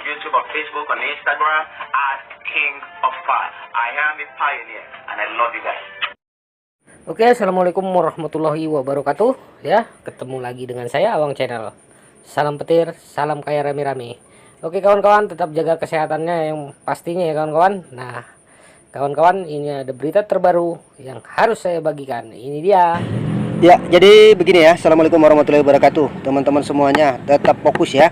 YouTube, on Facebook, on Instagram at King of Pi. I am a pioneer and I love you guys. Oke, assalamualaikum warahmatullahi wabarakatuh. Ya, ketemu lagi dengan saya Awang Channel. Salam petir, salam kaya rame-rame. Oke kawan-kawan, tetap jaga kesehatannya yang pastinya ya kawan-kawan. Nah, kawan-kawan, ini ada berita terbaru yang harus saya bagikan. Ini dia. Ya, jadi begini ya. Assalamualaikum warahmatullahi wabarakatuh. Teman-teman semuanya tetap fokus ya.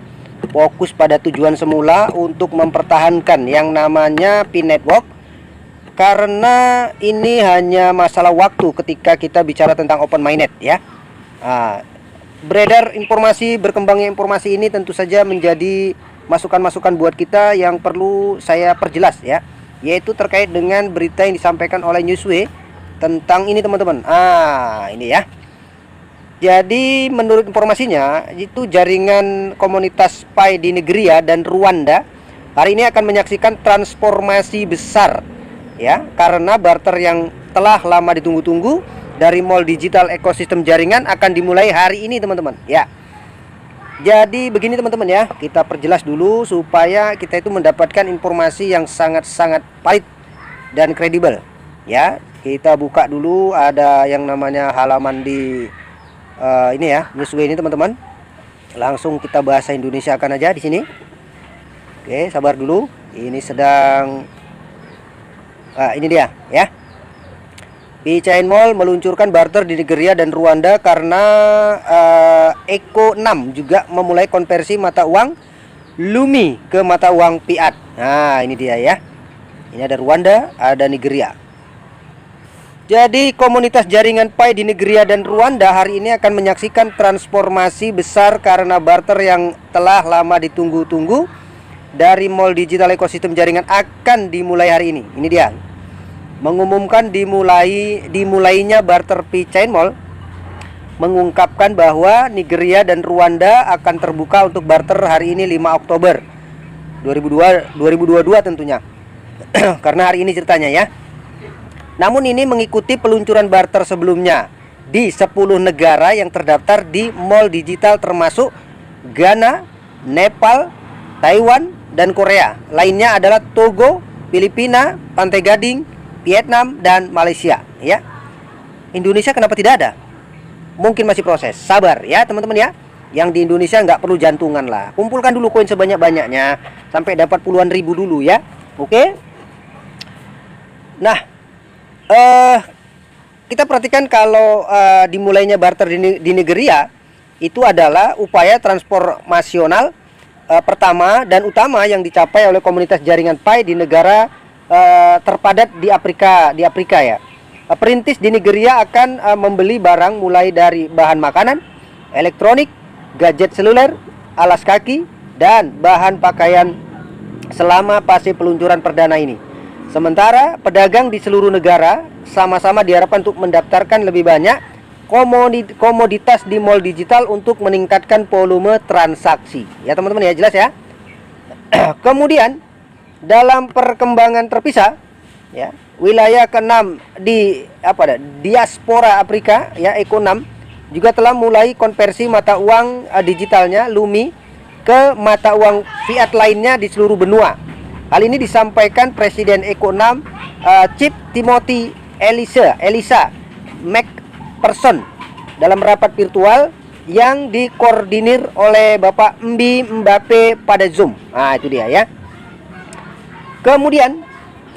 Fokus pada tujuan semula untuk mempertahankan yang namanya Pi Network. Karena ini hanya masalah waktu ketika kita bicara tentang open mainnet ya. Beredar informasi, berkembangnya informasi ini tentu saja menjadi masukan-masukan buat kita yang perlu saya perjelas ya. Yaitu terkait dengan berita yang disampaikan oleh Newsway tentang ini teman-teman. Ini ya. Jadi menurut informasinya itu jaringan komunitas Pi di Nigeria dan Rwanda hari ini akan menyaksikan transformasi besar ya, karena barter yang telah lama ditunggu-tunggu dari mall digital ekosistem jaringan akan dimulai hari ini teman-teman ya. Jadi begini teman-teman ya, kita perjelas dulu supaya kita itu mendapatkan informasi yang sangat-sangat valid dan kredibel ya. Kita buka dulu, ada yang namanya halaman di ini ya, Newsway ini teman-teman. Langsung kita bahasa Indonesia akan aja di sini. Oke, sabar dulu. Ini sedang ini dia ya. Pi Chain Mall meluncurkan barter di Nigeria dan Rwanda karena Eco 6 juga memulai konversi mata uang Lumi ke mata uang fiat. Nah, ini dia ya. Ini ada Rwanda, ada Nigeria. Jadi komunitas jaringan Pi di Nigeria dan Rwanda hari ini akan menyaksikan transformasi besar karena barter yang telah lama ditunggu-tunggu dari mall digital ekosistem jaringan akan dimulai hari ini. Ini dia. Mengumumkan dimulainya barter Pi Chain Mall mengungkapkan bahwa Nigeria dan Rwanda akan terbuka untuk barter hari ini 5 Oktober 2022 tentunya. Karena hari ini ceritanya ya. Namun ini mengikuti peluncuran barter sebelumnya di 10 negara yang terdaftar di mall digital termasuk Ghana, Nepal, Taiwan, dan Korea. Lainnya adalah Togo, Filipina, Pantai Gading, Vietnam, dan Malaysia ya. Indonesia kenapa tidak ada? Mungkin masih proses, sabar ya teman-teman ya. Yang di Indonesia nggak perlu jantungan lah, kumpulkan dulu koin sebanyak-banyaknya sampai dapat puluhan ribu dulu ya. Oke. Nah, kita perhatikan kalau dimulainya barter di Nigeria itu adalah upaya transformasional pertama dan utama yang dicapai oleh komunitas jaringan Pi di negara terpadat di Afrika ya. Perintis di Nigeria akan membeli barang mulai dari bahan makanan, elektronik, gadget seluler, alas kaki, dan bahan pakaian selama fase peluncuran perdana ini. Sementara pedagang di seluruh negara sama-sama diharapkan untuk mendaftarkan lebih banyak komoditas di mall digital untuk meningkatkan volume transaksi. Ya teman-teman ya, jelas ya. Kemudian dalam perkembangan terpisah ya, wilayah ke-6 di diaspora Afrika ya, Eco 6 juga telah mulai konversi mata uang digitalnya Lumi ke mata uang fiat lainnya di seluruh benua. Hal ini disampaikan Presiden Eco 6 Chief Timothy Elisa McPherson dalam rapat virtual yang dikoordinir oleh Bapak Mbappe pada Zoom. Nah, itu dia ya. Kemudian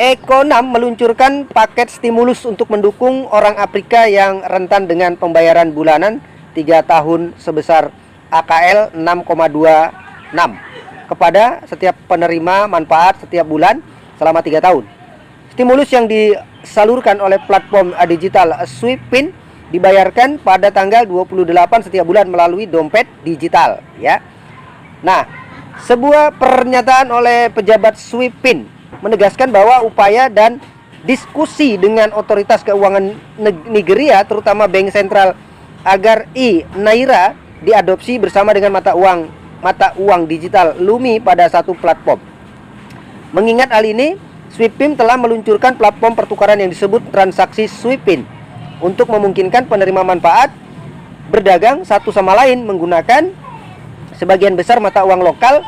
Eco 6 meluncurkan paket stimulus untuk mendukung orang Afrika yang rentan dengan pembayaran bulanan 3 tahun sebesar AKL 6,26 kepada setiap penerima manfaat setiap bulan selama 3 tahun. Stimulus yang disalurkan oleh platform digital Swipin dibayarkan pada tanggal 28 setiap bulan melalui dompet digital ya. Nah, sebuah pernyataan oleh pejabat Swipin menegaskan bahwa upaya dan diskusi dengan otoritas keuangan Nigeria terutama Bank Sentral agar Naira diadopsi bersama dengan mata uang digital Lumi pada satu platform. Mengingat hal ini, Swipin telah meluncurkan platform pertukaran yang disebut transaksi Swipin untuk memungkinkan penerima manfaat berdagang satu sama lain menggunakan sebagian besar mata uang lokal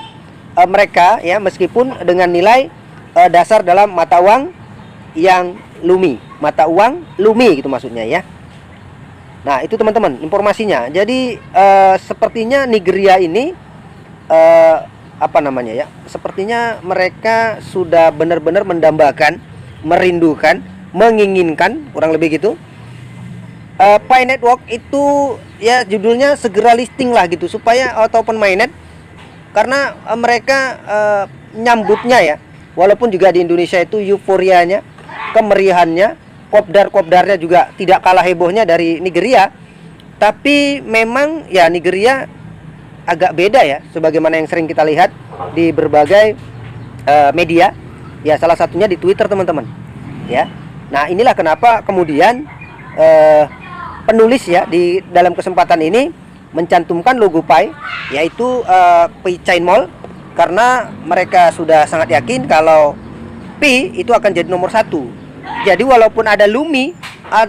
mereka ya, meskipun dengan nilai dasar dalam mata uang yang LUMI, mata uang LUMI gitu maksudnya ya. Nah itu teman-teman informasinya. Jadi sepertinya Nigeria ini apa namanya ya, sepertinya mereka sudah benar-benar mendambakan, merindukan, menginginkan, kurang lebih gitu, Pi Network itu ya judulnya segera listing lah gitu, supaya ataupun mainnet, karena mereka nyambutnya ya, walaupun juga di Indonesia itu euforianya, kemeriahannya, kopdar-kopdarnya juga tidak kalah hebohnya dari Nigeria. Tapi memang ya Nigeria agak beda ya, sebagaimana yang sering kita lihat di berbagai media ya, salah satunya di Twitter teman-teman ya. Nah inilah kenapa kemudian penulis ya di dalam kesempatan ini mencantumkan logo Pi, yaitu Pi Chain Mall, karena mereka sudah sangat yakin kalau Pi itu akan jadi nomor 1. Jadi walaupun ada LUMI,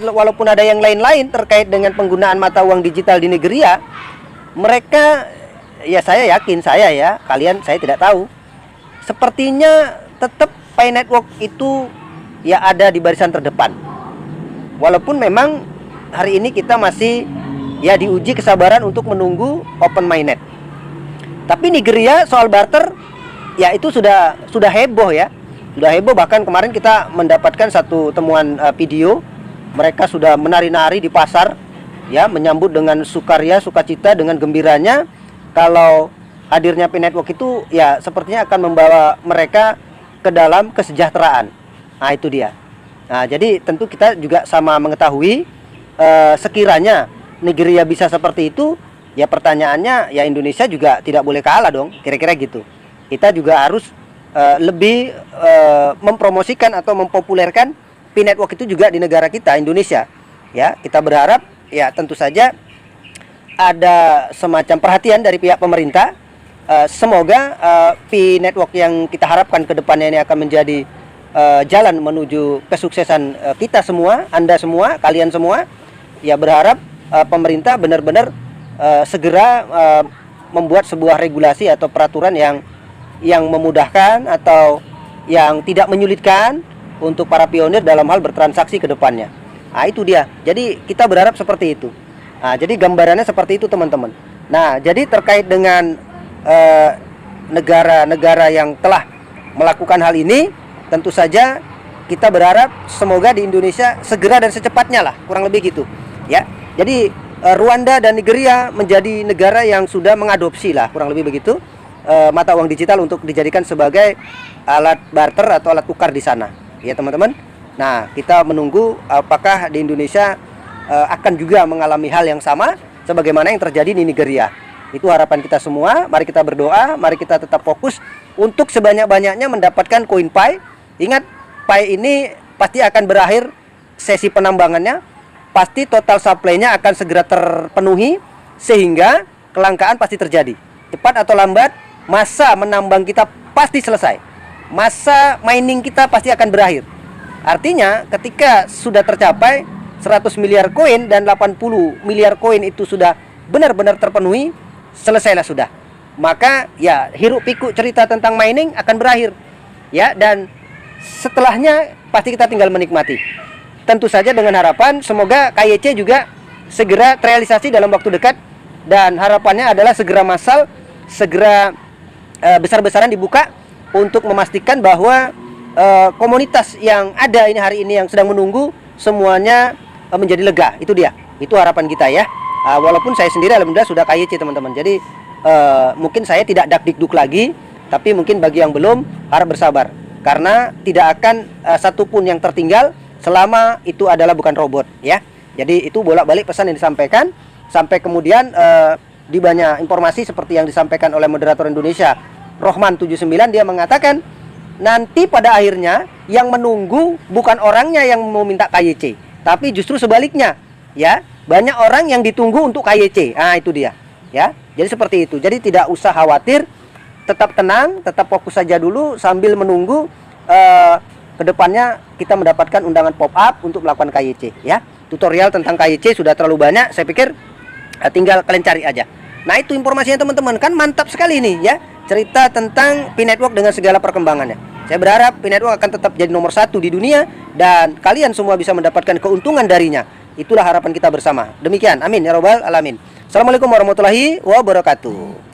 walaupun ada yang lain-lain terkait dengan penggunaan mata uang digital di Nigeria, mereka ya, saya yakin, saya ya, kalian saya tidak tahu, sepertinya tetap Pi Network itu ya ada di barisan terdepan. Walaupun memang hari ini kita masih ya diuji kesabaran untuk menunggu open mainnet. Tapi Nigeria soal barter ya itu sudah heboh ya. Sudah heboh, bahkan kemarin kita mendapatkan satu temuan video, mereka sudah menari-nari di pasar ya, menyambut dengan sukaria, sukacita, dengan gembiranya kalau hadirnya Pi Network itu ya sepertinya akan membawa mereka ke dalam kesejahteraan. Nah itu dia. Nah jadi tentu kita juga sama mengetahui sekiranya Nigeria bisa seperti itu, ya pertanyaannya ya Indonesia juga tidak boleh kalah dong, kira-kira gitu. Kita juga harus lebih mempromosikan atau mempopulerkan Pi Network itu juga di negara kita, Indonesia. Ya, kita berharap ya tentu saja ada semacam perhatian dari pihak pemerintah. Semoga Pi Network yang kita harapkan ke depannya ini akan menjadi jalan menuju kesuksesan kita semua, Anda semua, kalian semua. Ya berharap pemerintah benar-benar segera membuat sebuah regulasi atau peraturan yang memudahkan atau yang tidak menyulitkan untuk para pionir dalam hal bertransaksi ke depannya. Nah itu dia. Jadi kita berharap seperti itu. Nah jadi gambarannya seperti itu teman-teman. Nah jadi terkait dengan negara-negara yang telah melakukan hal ini, tentu saja kita berharap semoga di Indonesia segera dan secepatnya lah, kurang lebih gitu ya. Jadi Rwanda dan Nigeria menjadi negara yang sudah mengadopsi lah, kurang lebih begitu, mata uang digital untuk dijadikan sebagai alat barter atau alat tukar di sana ya teman-teman. Nah kita menunggu apakah di Indonesia akan juga mengalami hal yang sama sebagaimana yang terjadi di Nigeria. Itu harapan kita semua. Mari kita berdoa, mari kita tetap fokus untuk sebanyak-banyaknya mendapatkan koin Pi. Ingat, Pi ini pasti akan berakhir sesi penambangannya, pasti total supply-nya akan segera terpenuhi, sehingga kelangkaan pasti terjadi. Cepat atau lambat, masa menambang kita pasti selesai. Masa mining kita pasti akan berakhir. Artinya, ketika sudah tercapai 100 miliar koin dan 80 miliar koin itu sudah benar-benar terpenuhi, selesailah sudah. Maka ya hiruk pikuk cerita tentang mining akan berakhir. Ya, dan setelahnya pasti kita tinggal menikmati. Tentu saja dengan harapan semoga KYC juga segera terrealisasi dalam waktu dekat, dan harapannya adalah segera massal, segera besar-besaran dibuka untuk memastikan bahwa komunitas yang ada ini hari ini yang sedang menunggu semuanya menjadi lega. Itu dia. Itu harapan kita ya. Walaupun saya sendiri alhamdulillah sudah KYC teman-teman. Jadi mungkin saya tidak dakdikduk lagi, tapi mungkin bagi yang belum harap bersabar, karena tidak akan satupun yang tertinggal selama itu adalah bukan robot ya. Jadi itu bolak-balik pesan yang disampaikan, sampai kemudian di banyak informasi seperti yang disampaikan oleh moderator Indonesia Rohman79, dia mengatakan nanti pada akhirnya yang menunggu bukan orangnya yang mau minta KYC, tapi justru sebaliknya ya. Banyak orang yang ditunggu untuk KYC. Nah itu dia ya. Jadi seperti itu. Jadi tidak usah khawatir, tetap tenang, tetap fokus saja dulu sambil menunggu kedepannya kita mendapatkan undangan pop-up untuk melakukan KYC ya. Tutorial tentang KYC sudah terlalu banyak, saya pikir tinggal kalian cari aja. Nah itu informasinya teman-teman, kan mantap sekali nih ya. cerita tentang P-Network dengan segala perkembangannya. Saya berharap P-Network akan tetap jadi nomor 1 di dunia dan kalian semua bisa mendapatkan keuntungan darinya. Itulah harapan kita bersama. Demikian, amin ya robbal alamin. Assalamualaikum warahmatullahi wabarakatuh.